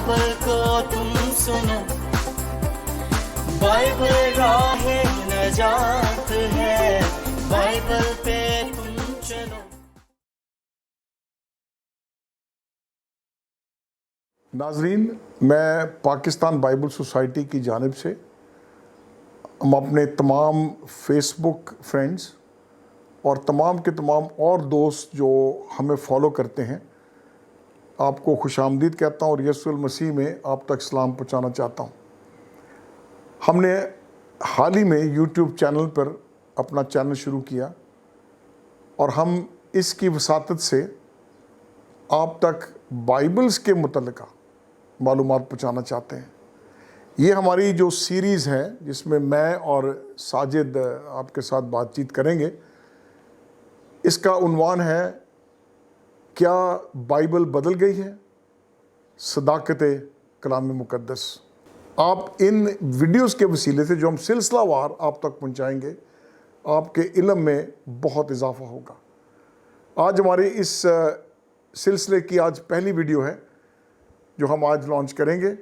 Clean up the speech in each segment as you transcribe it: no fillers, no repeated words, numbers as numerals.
Bible को तुम सुनो, बाइबल राह नजात है, बाइबल पे तुम चलो। नाजरीन, मैं पाकिस्तान बाइबल सोसाइटी की जानिब से हम अपने तमाम फेसबुक फ्रेंड्स और तमाम के तमाम और दोस्त जो हमें फ़ॉलो करते हैं, आपको खुशामदीद कहता हूँ और यीशु मसीह में आप तक सलाम पहुँचाना चाहता हूँ। हमने हाल ही में यूट्यूब चैनल पर अपना चैनल शुरू किया और हम इसकी वसातत से आप तक बाइबल्स के मुतल्लिक़ मालूमात पहुँचाना चाहते हैं। ये हमारी जो सीरीज़ है जिसमें मैं और साजिद आपके साथ बातचीत करेंगे, इसका उन्वान है क्या बाइबल बदल गई है, सदाकत कलाम मुक़द्दस। आप इन वीडियोस के वसीले से जो हम सिलसिलावार आप तक पहुंचाएंगे, आपके इल्म में बहुत इजाफा होगा। आज हमारी इस सिलसिले की आज पहली वीडियो है जो हम आज लॉन्च करेंगे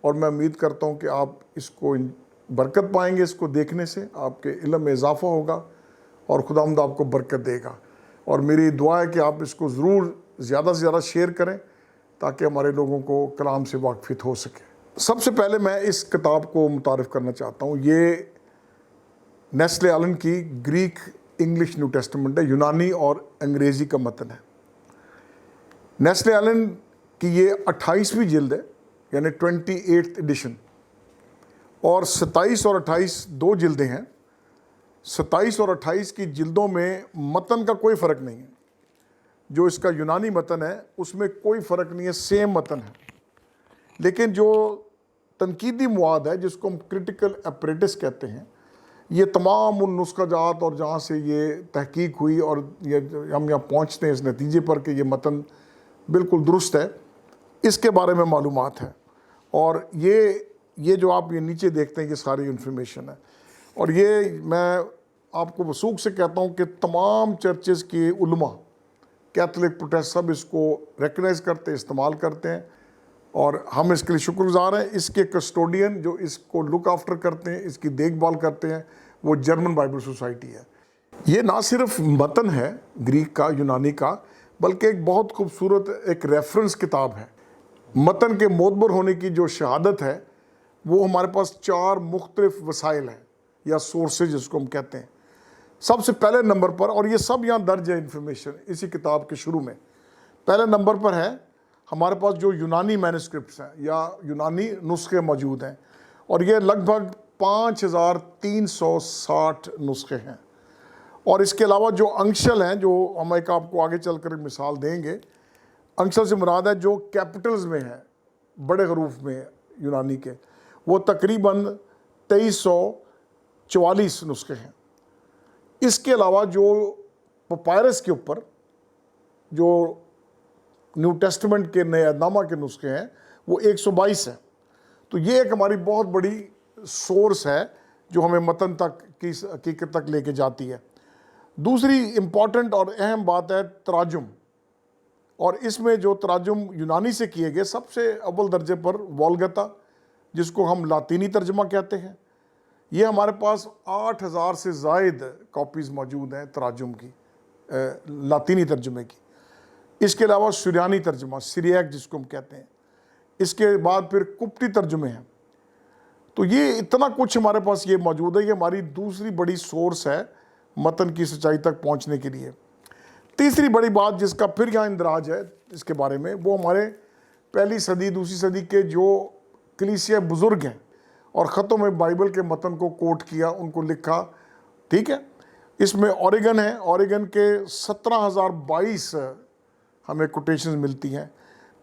और मैं उम्मीद करता हूं कि आप इसको बरकत पाएंगे। इसको देखने से आपके इल्म में इजाफा होगा और खुदावंद आपको बरकत देगा। और मेरी दुआ है कि आप इसको ज़रूर ज़्यादा से ज़्यादा शेयर करें ताकि हमारे लोगों को कलाम से वाक़फ़ियत हो सके। सबसे पहले मैं इस किताब को मुतारिफ़ करना चाहता हूँ। ये नेस्ले आलन की ग्रीक इंग्लिश न्यू टेस्टामेंट है, यूनानी और अंग्रेज़ी का मतन है। नेस्ले आलन की ये 28वीं जिल्द है, यानी 28th एडिशन, और 27 और 28 दो जिल्दें हैं। 27 और 28 की जिल्दों में मतन का कोई फ़र्क नहीं है। जो इसका यूनानी मतन है उसमें कोई फ़र्क नहीं है, सेम मतन है। लेकिन जो तनकीदी मवाद है जिसको हम क्रिटिकल अपरेटिस कहते हैं, ये तमाम उन नुस्खा जात और जहाँ से ये तहकीक हुई और ये हम यहाँ पहुँचते हैं इस नतीजे पर कि ये मतन बिल्कुल दुरुस्त है, इसके बारे में मालूमात है। और ये जो आप ये नीचे देखते हैं ये सारी इन्फॉर्मेशन है। और ये मैं आपको वसूख से कहता हूँ कि तमाम चर्चेज़ के उलमा, कैथलिक, प्रोटेस्टेंट सब इसको रिकग्नाइज़ करते हैं, इस्तेमाल करते हैं और हम इसके लिए शुक्रगुजार हैं। इसके कस्टोडियन जो इसको लुक आफ्टर करते हैं, इसकी देखभाल करते हैं, वो जर्मन बाइबल सोसाइटी है। ये ना सिर्फ मतन है ग्रीक का, यूनानी का, बल्कि एक बहुत खूबसूरत एक रेफरेंस किताब है। मतन के मोतबर होने की जो शहादत है वो हमारे पास 4 मुख्तलिफ वसाइल हैं या सोर्सेज जिसको हम कहते हैं। सबसे पहले नंबर पर, और ये सब यहाँ दर्ज है इन्फॉर्मेशन इसी किताब के शुरू में, पहले नंबर पर है हमारे पास जो यूनानी मैन्युस्क्रिप्ट्स हैं या यूनानी नुस्खे मौजूद हैं, और ये लगभग 5360 नुस्खे हैं। और इसके अलावा जो अंशल हैं, जो हम एक आपको आगे चलकर मिसाल देंगे, अंशल से मुराद है जो कैपिटल्स में है, बड़े हरूफ में यूनानी के, वो तकरीबन 2344 नुस्खे हैं। इसके अलावा जो पपायरस के ऊपर जो न्यू टेस्टामेंट के नयानामा के नुस्खे हैं वो 122 हैं। तो ये एक हमारी बहुत बड़ी सोर्स है जो हमें मतन तक की हकीकत तक लेके जाती है। दूसरी इम्पॉर्टेंट और अहम बात है तराजुम, और इसमें जो तराजुम यूनानी से किए गए, सबसे अव्वल दर्जे पर वोल्गता जिसको हम लातीनी तर्जमा कहते हैं, ये हमारे पास 8000 से ज़ायद कॉपीज़ मौजूद हैं तराजुम की, लातीनी तर्जुमे की। इसके अलावा सुरियानी तर्जुमा, सिरियक जिसको हम कहते हैं, इसके बाद फिर कुप्ती तर्जुमे हैं। तो ये इतना कुछ हमारे पास ये मौजूद है। ये हमारी दूसरी बड़ी सोर्स है मतन की सच्चाई तक पहुंचने के लिए। तीसरी बड़ी बात जिसका फिर यहाँ इंदराज है इसके बारे में, वो हमारे पहली सदी दूसरी सदी के जो कलीसिया बुज़ुर्ग हैं और ख़तों में बाइबल के मतन को कोट किया, उनको लिखा, ठीक है। इसमें ओरिगन है, ओरिगन के 17022 हमें कोटेशंस मिलती हैं।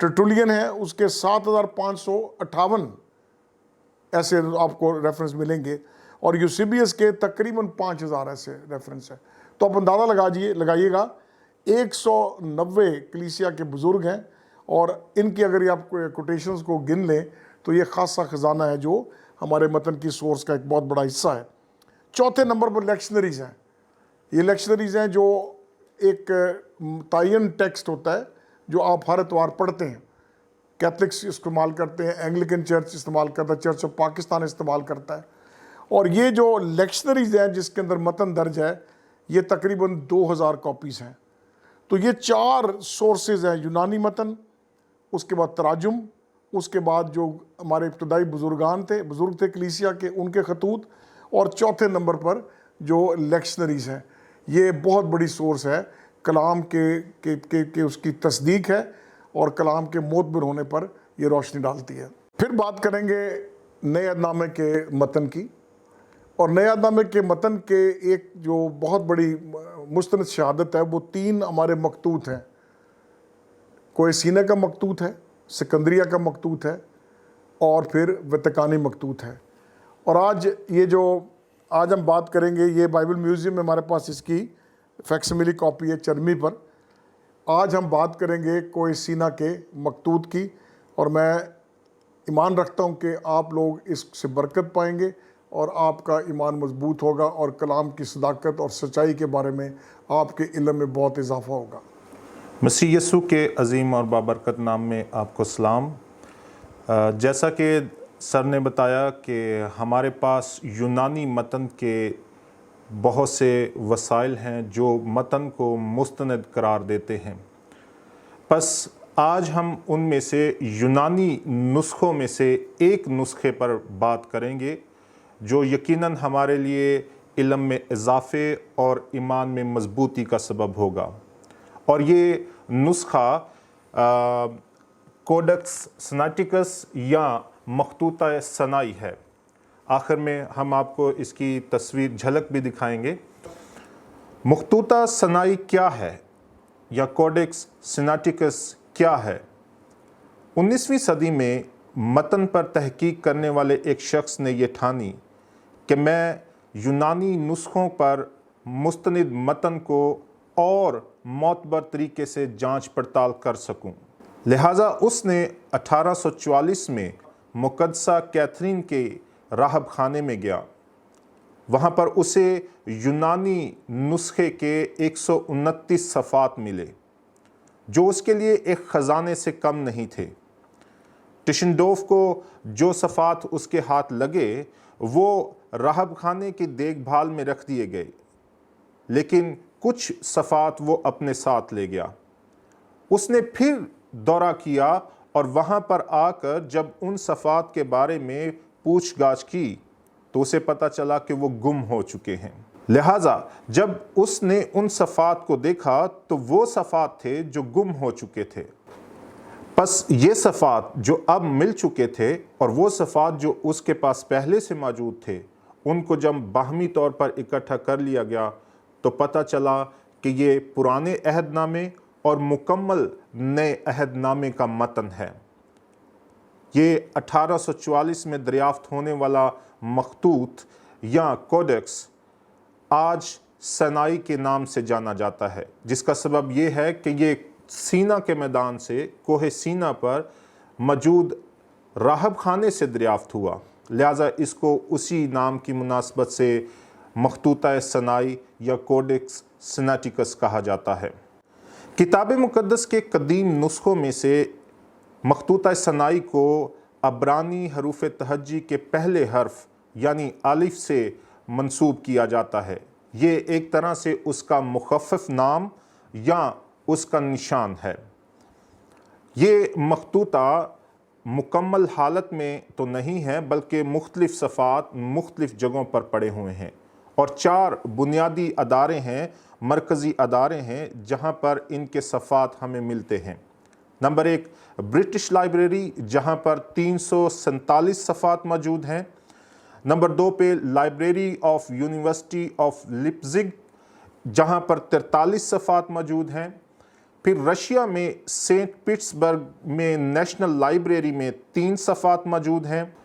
टर्टुलियन है, उसके 7558 ऐसे आपको रेफरेंस मिलेंगे, और यूसेबियस के तकरीबन 5000 ऐसे रेफरेंस है। तो आप अंदाज़ा लगाइएगा 190 कलीसिया के बुज़ुर्ग हैं, और इनकी अगर ये आप कोटेशंस को गिन लें तो ये खासा ख़जाना है जो हमारे मतन की सोर्स का एक बहुत बड़ा हिस्सा है। चौथे नंबर पर लेक्शनरीज़ हैं। ये लेक्शनरीज़ हैं जो एक तायन टेक्स्ट होता है जो आप हर एतवार पढ़ते हैं, कैथलिक्स इस्तेमाल करते हैं, एंग्लिकन चर्च इस्तेमाल करता है, चर्च ऑफ पाकिस्तान इस्तेमाल करता है। और ये जो लेक्शनरीज हैं जिसके अंदर मतन दर्ज है, ये तकरीबन 2000 कॉपीज़ हैं। तो ये 4 सोर्सेज हैं, यूनानी मतन, उसके बाद तराजुम, उसके बाद जो हमारे इब्तदाई बुज़ुर्ग थे कलीसिया के, उनके खतूत, और चौथे नंबर पर जो लेक्शनरीज हैं। ये बहुत बड़ी सोर्स है, कलाम के उसकी तस्दीक है और कलाम के मोतबर होने पर ये रोशनी डालती है। फिर बात करेंगे नए अहदनामे के मतन की। और नए अहदनामे के मतन के एक जो बहुत बड़ी मुस्तनद शहादत है, वो 3 हमारे मकतूत हैं। कोई सीने का मकतूत है, सिकंदरिया का मकतूत है, और फिर वतिकानी मकतूत है। और आज हम बात करेंगे, ये बाइबल म्यूज़ियम में हमारे पास इसकी फैक्सिमिली कॉपी है चरमी पर। आज हम बात करेंगे कोई सीना के मकतूत की, और मैं ईमान रखता हूँ कि आप लोग इससे बरकत पाएंगे और आपका ईमान मजबूत होगा और कलाम की सदाकत और सच्चाई के बारे में आपके इल्म में बहुत इजाफा होगा। मसीह यीशु के अजीम और बाबरकत नाम में आपको सलाम। जैसा कि सर ने बताया कि हमारे पास यूनानी मतन के बहुत से वसाइल हैं जो मतन को मुस्तनद करार देते हैं। बस आज हम उनमें से यूनानी नुस्खों में से एक नुस्खे पर बात करेंगे जो यकीनन हमारे लिए इल्म में इजाफे और ईमान में मजबूती का सबब होगा। और ये नुस्खा कोडेक्स सिनेटिकस या मखतूता सनाई है। आखिर में हम आपको इसकी तस्वीर झलक भी दिखाएंगे। मखतूता सनाई क्या है या कोडेक्स सिनेटिकस क्या है? 19वीं सदी में मतन पर तहकीक करने वाले एक शख्स ने यह ठानी कि मैं यूनानी नुस्खों पर मुस्तनिद मतन को और मोतबर तरीके से जांच पड़ताल कर सकूं। लिहाजा उसने 1844 में मुकद्दसा कैथरीन के राहब खाने में गया। वहाँ पर उसे यूनानी नुस्खे के 129 सफ़ात मिले जो उसके लिए एक ख़जाने से कम नहीं थे। टिशनडोफ को जो सफ़ात उसके हाथ लगे वो राहब खाने की देखभाल में रख दिए गए, लेकिन कुछ सफ़ात वो अपने साथ ले गया। उसने फिर दौरा किया और वहाँ पर आकर जब उन सफ़ात के बारे में पूछगाछ की तो उसे पता चला कि वो गुम हो चुके हैं। लिहाजा जब उसने उन सफ़ात को देखा तो वो सफ़ात थे जो गुम हो चुके थे। बस ये सफ़ात जो अब मिल चुके थे और वो सफ़ात जो उसके पास पहले से मौजूद थे, उनको जब बाहमी तौर पर इकट्ठा कर लिया गया तो पता चला कि ये पुराने अहदनामे और मुकम्मल नए अहदनामे का मतन है। ये 1844 में दरियाफ्त होने वाला मखतूत या कोडेक्स आज सनाई के नाम से जाना जाता है, जिसका सबब ये है कि ये सीना के मैदान से कोहे सीना पर मौजूद राहब खाने से दरियाफ्त हुआ। लिहाजा इसको उसी नाम की मुनासबत से मखतूता सनाई या कोडेक्स सिनेटिकस कहा जाता है। किताब मुक़द्दस के कदीम नुस्खों में से मखतूता सनाई को अब्रानी हरूफ तहज्जी के पहले हर्फ यानी आलिफ से मंसूब किया जाता है। ये एक तरह से उसका मुखफ़फ़ नाम या उसका निशान है। ये मखतूता मुकम्मल हालत में तो नहीं है, बल्कि मुख्तलिफ़ सफ़ात मुख्तलिफ़ जगहों पर पड़े हुए हैं और 4 बुनियादी अदारे हैं, मरकज़ी अदारे हैं जहाँ पर इनके सफ़ात हमें मिलते हैं। नंबर 1 ब्रिटिश लाइब्रेरी, जहाँ पर 347 सफ़ात मौजूद हैं। नंबर 2 पे library of university of Leipzig, जहाँ पर 43 सफ़ात मौजूद हैं। फिर रशिया में सेंट पीटर्सबर्ग में नेशनल लाइब्रेरी में 3 सफ़ात मौजूद हैं।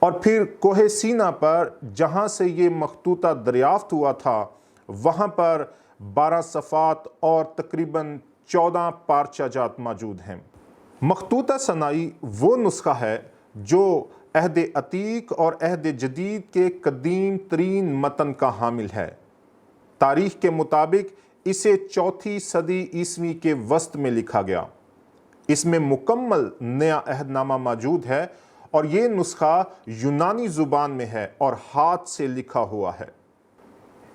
और फिर कोहे सीना पर जहाँ से ये मखतूता दरियाफ्त हुआ था, वहाँ पर 12 सफ़ात और तकरीबन 14 पारचा जात मौजूद हैं। मखतूता सनाई वो नुस्खा है जो अहद अतीक और अहद जदीद के कदीम तरीन मतन का हामिल है। तारीख़ के मुताबिक इसे 4वीं सदी ईस्वी के वस्त में लिखा गया। اس میں مکمل نیا عہد نامہ موجود ہے اور یہ نسخہ یونانی زبان میں ہے اور ہاتھ سے لکھا ہوا ہے۔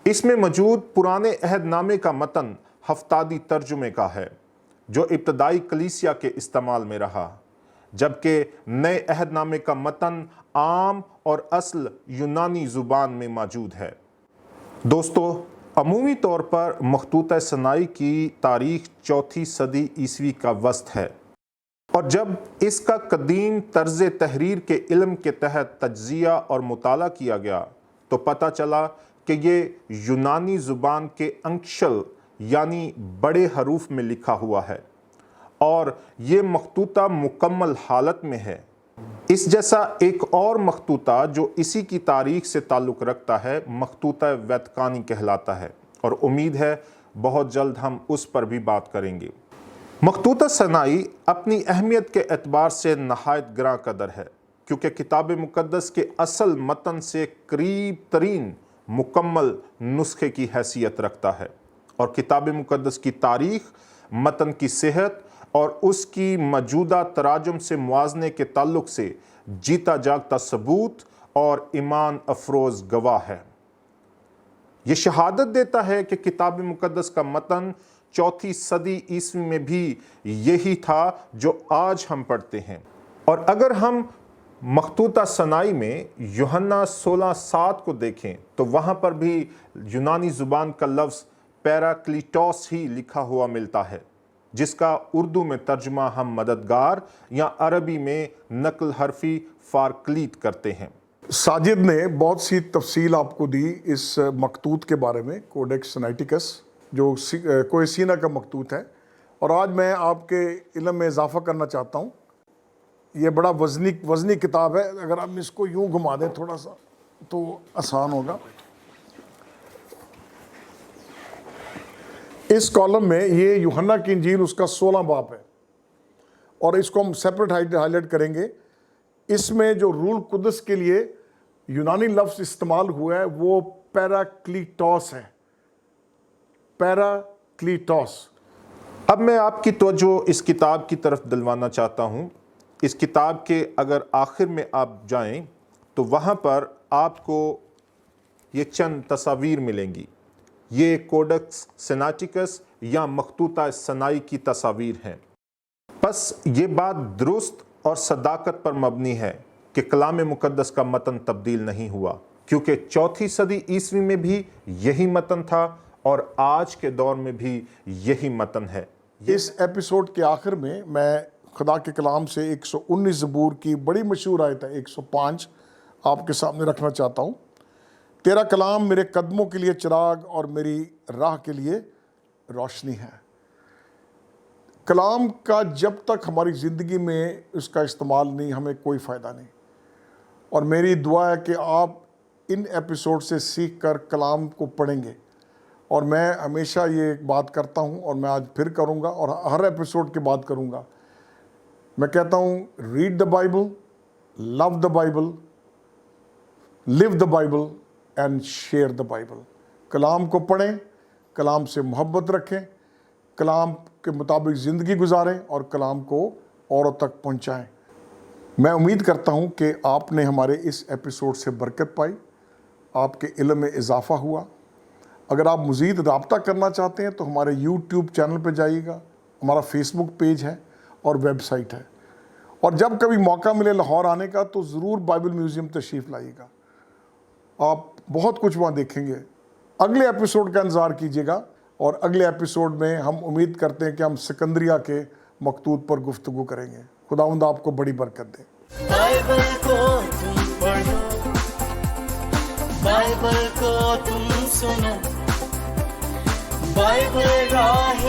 اس میں موجود پرانے عہد نامے کا متن ہفتادی ترجمے کا ہے جو ابتدائی کلیسیا کے استعمال میں رہا، جبکہ نئے عہد نامے کا متن عام اور اصل یونانی زبان میں موجود ہے۔ دوستو، عمومی طور پر مخطوطہ سنائی کی تاریخ 4 صدی عیسوی کا وسط ہے، اور جب اس کا قدیم طرز تحریر کے علم کے تحت تجزیہ اور مطالعہ کیا گیا تو پتہ چلا کہ یہ یونانی زبان کے انکشل یعنی بڑے حروف میں لکھا ہوا ہے، اور یہ مخطوطہ مکمل حالت میں ہے۔ اس جیسا ایک اور مخطوطہ جو اسی کی تاریخ سے تعلق رکھتا ہے مخطوطہ ویتکانی کہلاتا ہے، اور امید ہے بہت جلد ہم اس پر بھی بات کریں گے۔ مخطوطہ سنائی اپنی اہمیت کے اعتبار سے نہایت گراں قدر ہے، کیونکہ کتاب مقدس کے اصل متن سے قریب ترین مکمل نسخے کی حیثیت رکھتا ہے، اور کتاب مقدس کی تاریخ، متن کی صحت اور اس کی موجودہ تراجم سے موازنے کے تعلق سے جیتا جاگتا ثبوت اور ایمان افروز گواہ ہے۔ یہ شہادت دیتا ہے کہ کتاب مقدس کا متن 4 صدی عیسوی میں بھی یہی تھا جو آج ہم پڑھتے ہیں، اور اگر ہم مخطوطہ سنائی میں یوحنا 16:7 کو دیکھیں تو وہاں پر بھی یونانی زبان کا لفظ پیراکلیٹوس ہی لکھا ہوا ملتا ہے، جس کا اردو میں ترجمہ ہم مددگار یا عربی میں نقل حرفی فارکلیت کرتے ہیں۔ ساجد نے بہت سی تفصیل آپ کو دی اس مکتوت کے بارے میں، کوڈیکس سنائٹیکس، جو کوئسینا کا مکتوت ہے، اور آج میں آپ کے علم میں اضافہ کرنا چاہتا ہوں۔ یہ بڑا وزنی کتاب ہے، اگر ہم اس کو یوں گھما دیں تھوڑا سا تو آسان ہوگا۔ اس کالم میں یہ یوحنا کی انجیل اس کا 16 باب ہے، اور اس کو ہم سیپریٹ ہائی لائٹ کریں گے۔ اس میں جو روح القدس کے لیے یونانی لفظ استعمال ہوا ہے وہ پیراکلیٹوس ہے، پیراکلیٹوس۔ اب میں آپ کی توجہ اس کتاب کی طرف دلوانا چاہتا ہوں۔ اس کتاب کے اگر آخر میں آپ جائیں تو وہاں پر آپ کو یہ چند تصاویر ملیں گی۔ یہ کوڈیکس سنائٹیکس یا مخطوطہ سنائی کی تصاویر ہیں۔ بس یہ بات درست اور صداقت پر مبنی ہے کہ کلام مقدس کا متن تبدیل نہیں ہوا، کیونکہ 4 صدی عیسوی میں بھی یہی متن تھا اور آج کے دور میں بھی یہی متن ہے۔ اس ایپیسوڈ کے آخر میں خدا کے کلام سے 119 زبور کی بڑی مشہور آیت ہے 105 آپ کے سامنے رکھنا چاہتا ہوں۔ تیرا کلام میرے قدموں کے لیے چراغ اور میری راہ کے لیے روشنی ہے۔ کلام کا جب تک ہماری زندگی میں اس کا استعمال نہیں، ہمیں کوئی فائدہ نہیں، اور میری دعا ہے کہ آپ ان ایپیسوڈ سے سیکھ کر کلام کو پڑھیں گے، اور میں ہمیشہ یہ ایک بات کرتا ہوں اور میں آج پھر کروں گا اور ہر ایپیسوڈ کے بعد کروں گا۔ میں کہتا ہوں read the Bible, love the Bible, live the Bible and share the Bible. کلام کو پڑھیں، کلام سے محبت رکھیں، کلام کے مطابق زندگی گزاریں اور کلام کو اوروں تک پہنچائیں۔ میں امید کرتا ہوں کہ آپ نے ہمارے اس ایپیسوڈ سے برکت پائی، آپ کے علم میں اضافہ ہوا۔ اگر آپ مزید رابطہ کرنا چاہتے ہیں تو ہمارے یوٹیوب چینل پہ جائیے گا، ہمارا فیس بک پیج ہے اور ویب سائٹ ہے، اور جب کبھی موقع ملے لاہور آنے کا تو ضرور بائبل میوزیم تشریف لائیے گا، آپ بہت کچھ وہاں دیکھیں گے۔ اگلے ایپیسوڈ کا انتظار کیجیے گا، اور اگلے ایپیسوڈ میں ہم امید کرتے ہیں کہ ہم سکندریہ کے مکتوت پر گفتگو کریں گے۔ خداوند آپ کو بڑی برکت دے۔ بائبل کو تم پڑھو، بائبل کو تم سنو، بائبل راہ